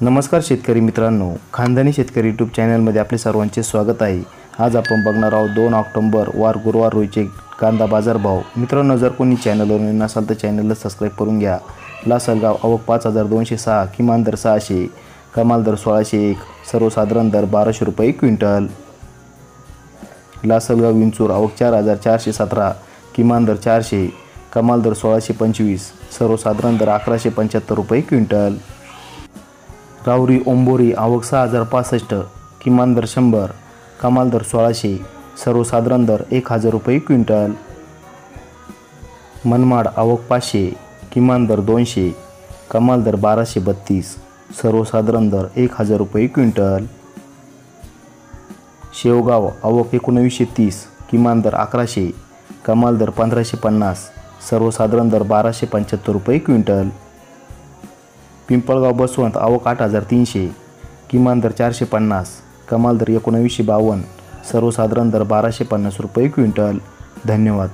नमस्कार शेतकरी मित्रांनो, खानदानी शेतकरी यूट्यूब चॅनलमध्ये आपले सर्वांचे स्वागत आहे। आज आपण बघणार आहोत 2 ऑक्टोबर वार गुरुवार रोजीचे कांदा बाजार भाव। मित्रांनो, जर कोणी चॅनलवर नवीन असाल तर चॅनलला सबस्क्राइब करून घ्या। लासलगाव आवक 5206, किमान दर 600, कमाल दर 1601, सर्वसाधारण दर 1200 रुपये क्विंटल। लासलगाव विंचूर आवक 4417, किमान दर 400, कमाल दर 1625, सर्वसाधारण दर 1175 रुपये क्विंटल। राहुरी ओंबोरी आवक 6065, किमान दर 100, कमाल दर 1600, सर्वसाधारण दर 1000 रुपये क्विंटल। मनमाड आवक 500, किमान दर 200, कमाल दर 1232, सर्वसाधारण दर 1000 रुपये क्विंटल। शेवगाव आवक 1930, किमान दर 1100, कमाल दर 1550, सर्वसाधारण दर 1275 रुपये क्विंटल। पिंपळगाव बसवंत आवक 8300, किमान दर 450, कमाल दर 1952, सर्वसाधारण दर 1250 रुपये क्विंटल। धन्यवाद।